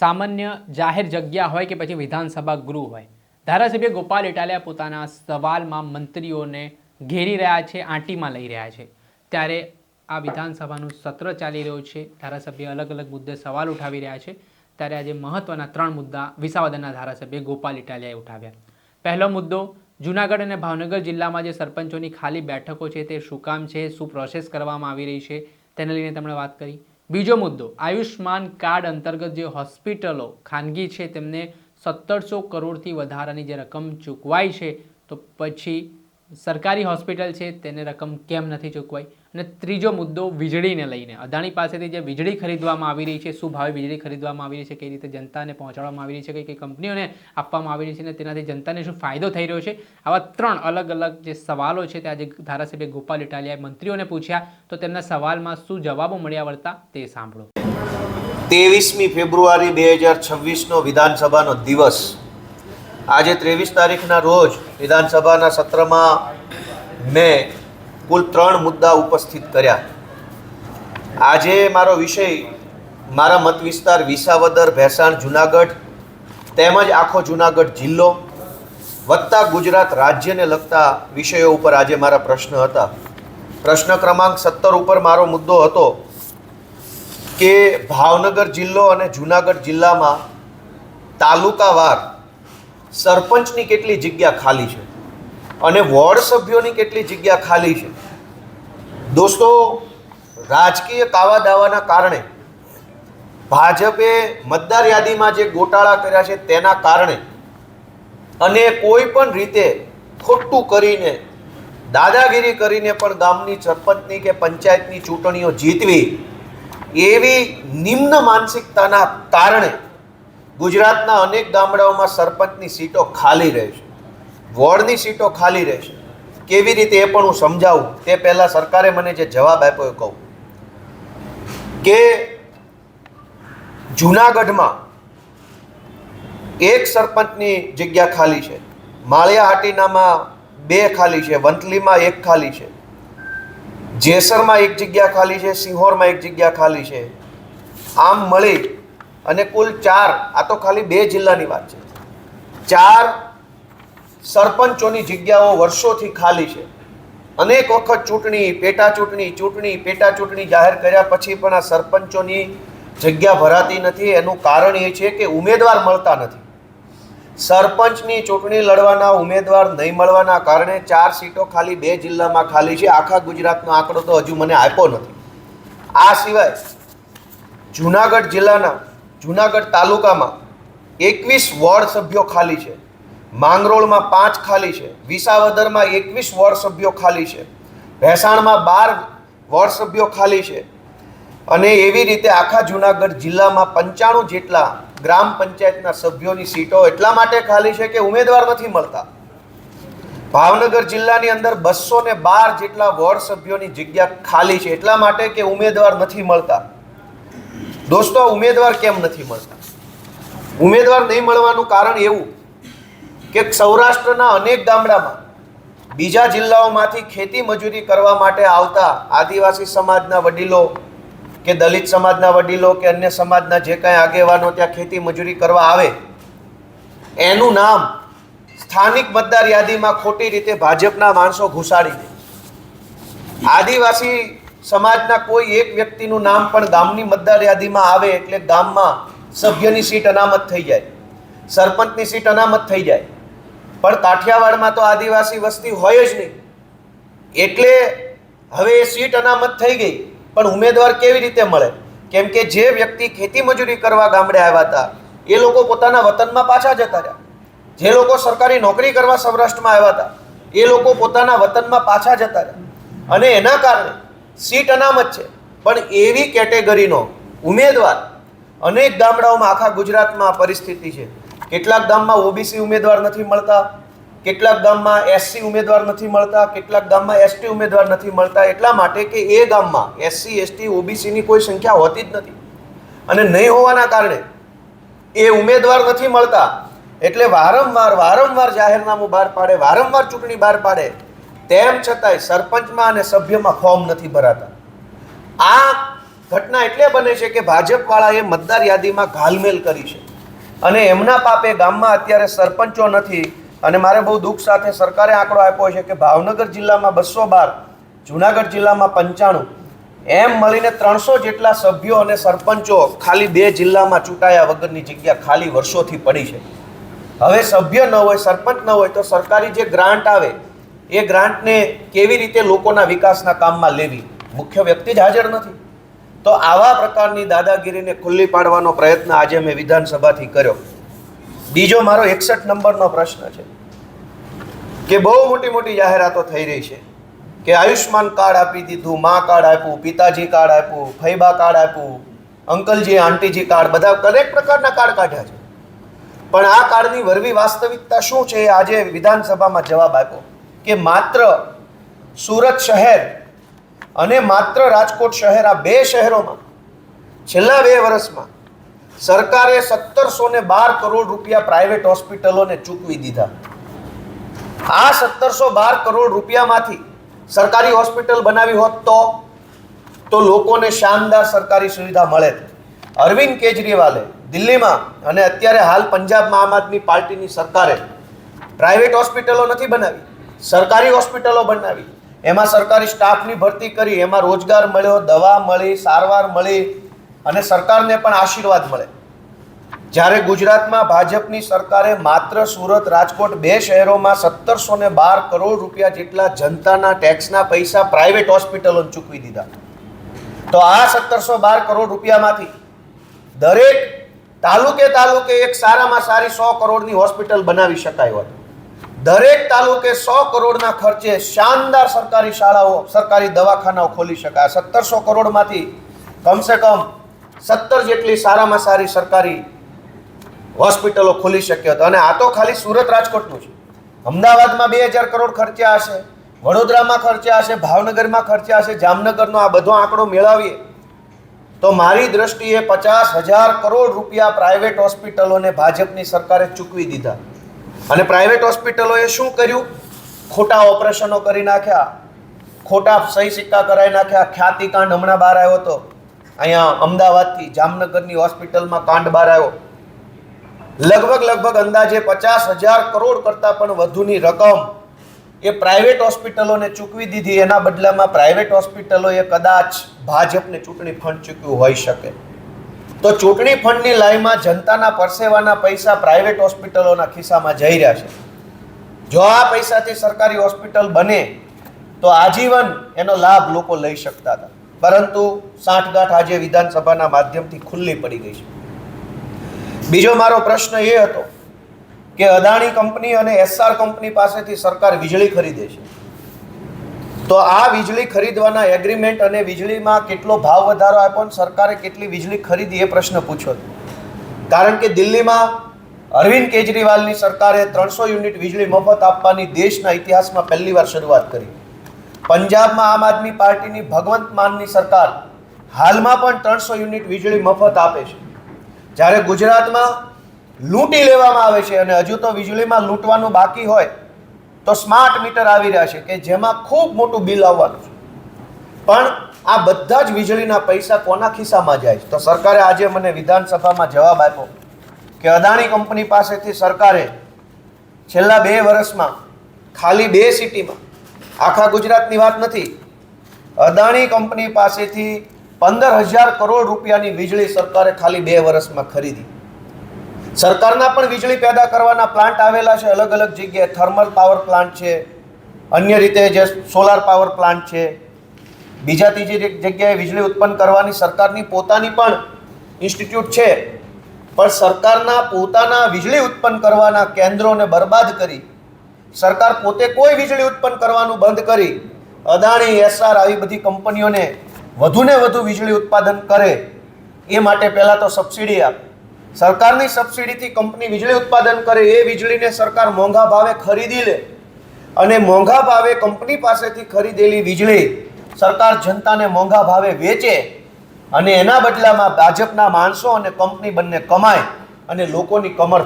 સામાન્ય જાહેર જગ્યા હોય કે પછી વિધાનસભા ગૃહ હોય, ધારાસભ્ય ગોપાલ ઇટાલિયા પોતાના સવાલમાં મંત્રીઓને ઘેરી રહ્યા છે, આંટીમાં લઈ રહ્યા છે. ત્યારે આ વિધાનસભાનું સત્ર ચાલી રહ્યું છે. ધારાસભ્ય અલગ અલગ મુદ્દે સવાલ ઉઠાવી રહ્યા છે. ત્યારે આજે મહત્વના 3 મુદ્દા વિસાવદરના ધારાસભ્ય ગોપાલ ઇટાલિયાએ ઉઠાવ્યા. પહેલો મુદ્દો, જૂનાગઢ અને ભાવનગર જિલ્લામાં જે સરપંચોની ખાલી બેઠકો છે તે શું કામ છે, શું પ્રોસેસ કરવામાં આવી રહી છે, તેને લઈને તેમણે વાત કરી. બીજો મુદ્દો, આયુષ્માન કાર્ડ અંતર્ગત જે હોસ્પિટલો ખાનગી છે તેમને 1700 કરોડથી વધારાની જે રકમ ચૂકવાઈ છે, તો પછી સરકારી હોસ્પિટલ છે તેને રકમ કેમ નથી ચૂકવાઈ. અને ત્રીજો મુદ્દો, વીજળીને લઈને અદાણી પાસેથી જે વીજળી ખરીદવામાં આવી રહી છે, શું ભાવે વીજળી ખરીદવામાં આવી રહી છે, કઈ રીતે જનતાને પહોંચાડવામાં આવી રહી છે, કઈ કંપનીઓને આપવામાં આવી રહી છે અને તેનાથી જનતાને શું ફાયદો થઈ રહ્યો છે. આવા 3 અલગ અલગ જે સવાલો છે તે આજે ધારાસભ્ય ગોપાલ ઇટાલિયાએ મંત્રીઓને પૂછ્યા. તો તેમના સવાલમાં શું જવાબો મળ્યા વળતા તે સાંભળો. 23મી ફેબ્રુઆરી 2026નો વિધાનસભાનો દિવસ. આજે 23 તારીખના રોજ વિધાનસભાના સત્રમાં મેં કુલ 3 મુદ્દા ઉપસ્થિત કર્યા. આજે મારો વિષય મારા મત વિસ્તાર વિસાવદર, ભેસાણ, જૂનાગઢ તેમજ આખો જૂનાગઢ જિલ્લો વત્તા ગુજરાત રાજ્યને લગતા વિષયો ઉપર આજે મારા પ્રશ્ન હતા. પ્રશ્ન ક્રમાંક 17 ઉપર મારો મુદ્દો હતો કે ભાવનગર જિલ્લો અને જૂનાગઢ જિલ્લામાં તાલુકાવાર સરપંચની કેટલી જગ્યા ખાલી છે અને વોર્ડ સભ્યોની કેટલી જગ્યા ખાલી છે. દોસ્તો, રાજકીય કાવા દાવાના કારણે ભાજપે મતદાર યાદીમાં જે ગોટાળા કર્યા છે તેના કારણે અને કોઈ પણ રીતે ખોટું કરીને દાદાગીરી કરીને પણ ગામની સરપંચની કે પંચાયતની ચૂંટણીઓ જીતવી, એવી નિમ્ન માનસિકતાના કારણે ગુજરાતના અનેક ગામડાઓમાં સરપંચની સીટો ખાલી રહે છે, વોર્ડની સીટો ખાલી રહે છે. કેવી રીતે એ પણ હું સમજાવું તે પહેલાં સરકારે મને જે જવાબ આપ્યો એ કહું કે જૂનાગઢમાં એક સરપંચની જગ્યા ખાલી છે, માળિયા હાટીનામાં 2 ખાલી છે, વંથલીમાં 1 ખાલી છે, જેસરમાં 1 જગ્યા ખાલી છે, સિંહોરમાં 1 જગ્યા ખાલી છે. આમ મળી અને કુલ 4, આ તો ખાલી 2 જિલ્લાની વાત છે, 4 સરપંચોની જગ્યાઓ વર્ષોથી ખાલી છે. અનેક વખત ચૂંટણી, પેટા ચૂંટણી જાહેર કર્યા પછી પણ આ સરપંચોની જગ્યા ભરાતી નથી. એનું કારણ એ છે કે ઉમેદવાર મળતા નથી. સરપંચની ચૂંટણી લડવાના ઉમેદવાર નહીં મળવાના કારણે 4 સીટો ખાલી 2 જિલ્લામાં ખાલી છે. આખા ગુજરાતનો આંકડો તો હજુ મને આપ્યો નથી. આ સિવાય જૂનાગઢ જિલ્લાના જૂનાગઢ તાલુકામાં 21 વોર્ડ સભ્યો ખાલી છે, માંગરોળમાં 5 ખાલી છે, વિસાવદરમાં 21 વોર્ડ સભ્યો ખાલી છે, ભેસાણમાં 12 વોર્ડ સભ્યો ખાલી છે. અને એવી રીતે આખા જૂનાગઢ જિલ્લામાં 95 જેટલા ગ્રામ પંચાયતના સભ્યોની સીટો એટલા માટે ખાલી છે કે ઉમેદવાર નથી મળતા. ભાવનગર જિલ્લાની અંદર 212 જેટલા વોર્ડ સભ્યોની જગ્યા ખાલી છે એટલા માટે કે ઉમેદવાર નથી મળતા. દોસ્તો, ઉમેદવાર કેમ નથી મળતા? ઉમેદવાર નહીં મળવાનું કારણ એવું કે સૌરાષ્ટ્રના અનેક ગામડામાં બીજા જિલ્લાઓમાંથી ખેતી મજૂરી કરવા માટે આવતા આદિવાસી સમાજના વડીલો કે દલિત સમાજના વડીલો કે અન્ય સમાજના જે કાંઈ આગેવાનો ત્યાં ખેતી મજૂરી કરવા આવે, એનું નામ સ્થાનિક મતદાર યાદીમાં ખોટી રીતે ભાજપના માણસો ઘુસાડી દે. આદિવાસી સમાજના કોઈ એક વ્યક્તિનું નામ પણ ગામની મતદાર યાદીમાં આવે એટલે ગામમાં સભ્યની સીટ અનામત થઈ જાય, સરપંચની સીટ અનામત થઈ જાય. પણ કાઠિયાવાડમાં તો આદિવાસી વસ્તી હોય જ નહીં, એટલે હવે એ સીટ અનામત થઈ ગઈ. પણ ઉમેદવાર કેવી રીતે મળે? કેમ કે જે વ્યક્તિ ખેતી મજૂરી કરવા ગામડે આવ્યા હતા એ લોકો પોતાના વતનમાં પાછા જતા રહ્યા. જે લોકો સરકારી નોકરી કરવા સૌરાષ્ટ્રમાં આવ્યા હતા એ લોકો પોતાના વતનમાં પાછા જતા રહ્યા. અને એના કારણે સીટ અનામત છે. પણ એવી કેટેગરીનો ઉમેદવાર અનેક ગામડાઓમાં આખા ગુજરાતમાં પરિસ્થિતિ છે. કેટલાક ગામમાં ઓબીસી ઉમેદવાર નથી મળતા, કેટલાક ગામમાં એસસી ઉમેદવાર નથી મળતા, કેટલાક ગામમાં એસટી ઉમેદવાર નથી મળતા. એટલા માટે કે એ ગામમાં એસસી, એસટી, ઓબીસીની કોઈ સંખ્યા હોતી જ નથી. અને નહીં હોવાના કારણે એ ઉમેદવાર નથી મળતા. એટલે વારંવાર જાહેરનામું બહાર પાડે, વારંવાર ચૂંટણી બહાર પાડે, તેમ છતાંય સરપંચમાં અને સભ્યમાં ફોર્મ નથી ભરાતા. આ ઘટના એટલે બને છે કે ભાજપવાળાએ મતદાર યાદીમાં ઘાલમેલ કરી છે અને એમના પાપે ગામમાં અત્યારે સરપંચો નથી. અને મારે બહુ દુઃખ સાથે સરકારે આંકડો આપ્યો છે કે ભાવનગર જિલ્લામાં 212, જુનાગઢ જિલ્લામાં 95, એમ મળીને 300 જેટલા સભ્યો અને સરપંચો ખાલી 2 જિલ્લામાં ચૂંટાયા વગરની જગ્યા ખાલી વર્ષોથી પડી છે. હવે સભ્ય ન હોય, સરપંચ ન હોય તો સરકારી જે ગ્રાન્ટ આવે એ ગ્રાન્ટને કેવી રીતે લોકોના વિકાસના કામમાં લેવી? મુખ્ય વ્યક્તિ જ હાજર નથી. તો આવા પ્રકારની દાદાગીરીને ખુલ્લી પાડવાનો પ્રયત્ન આજે મેં વિધાનસભાથી કર્યો. બીજો મારો 61 નંબરનો પ્રશ્ન છે કે બહુ મોટી મોટી જાહેરાતો થઈ રહી છે કે આયુષ્માન કાર્ડ આપી દીધું, મા કાર્ડ આપ્યું, પિતાજી કાર્ડ આપ્યું, ફૈબા કાર્ડ આપ્યું, અંકલજી આંટીજી કાર્ડ, બધા દરેક પ્રકારના કાર્ડ કાઢ્યા છે. પણ આ કાર્ડની વરવી વાસ્તવિકતા શું છે એ આજે વિધાનસભામાં જવાબ આપ્યો કે માત્ર સુરત શહેર અને માત્ર રાજકોટ શહેર, આ 2 શહેરોમાં છેલ્લા 2 વર્ષમાં સરકારે 1712 કરોડ રૂપિયા પ્રાઇવેટ હોસ્પિટલોને ચૂકવી દીધા. આ 1712 કરોડ રૂપિયામાંથી સરકારી હોસ્પિટલ બનાવી હોત તો લોકોને શાનદાર સરકારી સુવિધા મળે. અરવિંદ કેજરીવાલે દિલ્હીમાં અને અત્યારે હાલ પંજાબમાં આમ આદમી પાર્ટીની સરકારે પ્રાઇવેટ હોસ્પિટલો નથી બનાવી, સરકારી હોસ્પિટલો બનાવી. એમાં સરકારી સ્ટાફની ભરતી કરી, એમાં રોજગાર મળ્યો, દવા મળી, સારવાર મળી અને સરકારને પણ આશીર્વાદ મળે. જ્યારે ગુજરાતમાં ભાજપની સરકારે માત્ર સુરત, રાજકોટ 2 શહેરોમાં 1712 કરોડ રૂપિયા જેટલા જનતાના ટેક્સના પૈસા પ્રાઇવેટ હોસ્પિટલોને ચૂકવી દીધા. તો આ 1712 કરોડ રૂપિયામાંથી દરેક તાલુકે એક સારામાં સારી 100 કરોડની હોસ્પિટલ બનાવી શકાય હોત. દરેક તાલુકે 100 કરોડના ખર્ચે શાનદાર સરકારી શાળાઓ, સરકારી દવાખાનાઓ ખોલી શકાય. 1700 કરોડમાંથી કમસે કમ 17 જેટલી સારામાં સારી સરકારી હોસ્પિટલો ખોલી શક્યો હતો. અને આ તો ખાલી સુરત રાજકોટનું છે. અમદાવાદમાં 2000 કરોડ ખર્ચ્યા હશે, વડોદરામાં ખર્ચ્યા હશે, ભાવનગરમાં ખર્ચ્યા હશે, જામનગરનો આ બધો આંકડો મેળવીએ તો મારી દ્રષ્ટિએ 50,000 કરોડ રૂપિયા પ્રાઇવેટ હોસ્પિટલોને ભાજપની સરકારે ચૂકવી દીધા. અને પ્રાઇવેટ હોસ્પિટલોએ શું કર્યું? ખોટા ઓપરેશનો કરી નાખ્યા, ખોટા સહી સિક્કા કરાવી નાખ્યા. ખ્યાતિકાંડ હમણાં બહાર આવ્યો હતો, અહીંયા અમદાવાદથી જામનગરની હોસ્પિટલમાં કાંડ બહાર આવ્યો. લગભગ અંદાજે 50,000 કરોડ કરતાં પણ વધુની રકમ એ પ્રાઇવેટ હોસ્પિટલોને ચૂકવી દીધી. એના બદલામાં પ્રાઇવેટ હોસ્પિટલોએ કદાચ ભાજપને ચૂંટણી ફંડ ચૂકવ્યું હોઈ શકે. તો ચૂંટણી ફંડની લાઈનમાં જનતાના પરસેવાના પૈસા પ્રાઇવેટ હોસ્પિટલોના ખિસ્સામાં જઈ રહ્યા છે. જો આ પૈસાથી સરકારી હોસ્પિટલ બને તો આજીવન એનો લાભ લોકો લઈ શકતા હતા. પરંતુ સાંઠગાંઠ આજે વિધાનસભાના માધ્યમથી ખુલ્લી પડી ગઈ છે. બીજો મારો પ્રશ્ન એ હતો કે અદાણી કંપની અને એસઆર કંપની પાસેથી સરકાર વીજળી ખરીદે છે. તો આ વીજળી ખરીદવાના એગ્રીમેન્ટ અને વીજળીમાં કેટલો ભાવ વધારો આપ્યો અને સરકારે કેટલી વીજળી ખરીદી એ પ્રશ્ન પૂછ્યો. કારણ કે દિલ્હીમાં અરવિંદ કેજરીવાલની સરકારે 300 યુનિટ વીજળી મફત આપવાની દેશના ઇતિહાસમાં પહેલીવાર શરૂઆત કરી. પંજાબમાં આમ આદમી પાર્ટીની ભગવંત માનની સરકાર હાલમાં પણ 300 યુનિટ વીજળી મફત આપે છે. જ્યારે ગુજરાતમાં લૂંટી લેવામાં આવે છે અને હજુ તો વીજળીમાં લૂંટવાનું બાકી હોય તો સ્માર્ટ મીટર આવી રહ્યા છે કે જેમાં ખૂબ મોટું બિલ આવવાનું છે. પણ આ બધા જ વીજળીના પૈસા કોના ખિસ્સામાં જાય છે? તો સરકારે આજે મને વિધાનસભામાં જવાબ આપ્યો કે અદાણી કંપની પાસેથી સરકારે છેલ્લા 2 વર્ષમાં ખાલી 2 સિટીમાં, આખા ગુજરાતની વાત નથી, અદાણી કંપની પાસેથી 15,000 કરોડ રૂપિયાની વીજળી સરકારે ખાલી 2 વર્ષમાં ખરીદી. સરકારના પણ વીજળી પેદા કરવાના પ્લાન્ટ આવેલા છે અલગ અલગ જગ્યાએ. થર્મલ પાવર પ્લાન્ટ છે, અન્ય રીતે જે સોલાર પાવર પ્લાન્ટ છે, બીજા ત્રીજી જગ્યાએ વીજળી ઉત્પન્ન કરવાની સરકારની પોતાની પણ ઇન્સ્ટિટ્યૂટ છે. પણ સરકારના પોતાના વીજળી ઉત્પન્ન કરવાના કેન્દ્રોને બરબાદ કરી સરકાર પોતે કોઈ વીજળી ઉત્પન્ન કરવાનું બંધ કરી અદાણી, એસઆર આવી બધી કંપનીઓને વધુને વધુ વીજળી ઉત્પાદન કરે એ માટે પહેલાં તો સબસિડી આપે. સરકારની સબસિડીથી કંપની વીજળી ઉત્પાદન કરે, એ વીજળીને સરકાર મોંઘા ભાવે ખરીદી લે અને મોંઘા ભાવે કંપની પાસેથી ખરીદેલી વીજળી સરકાર જનતાને મોંઘા ભાવે વેચે અને એના બદલામાં ભાજપના માણસો અને કંપની બંને કમાય અને લોકોની કમર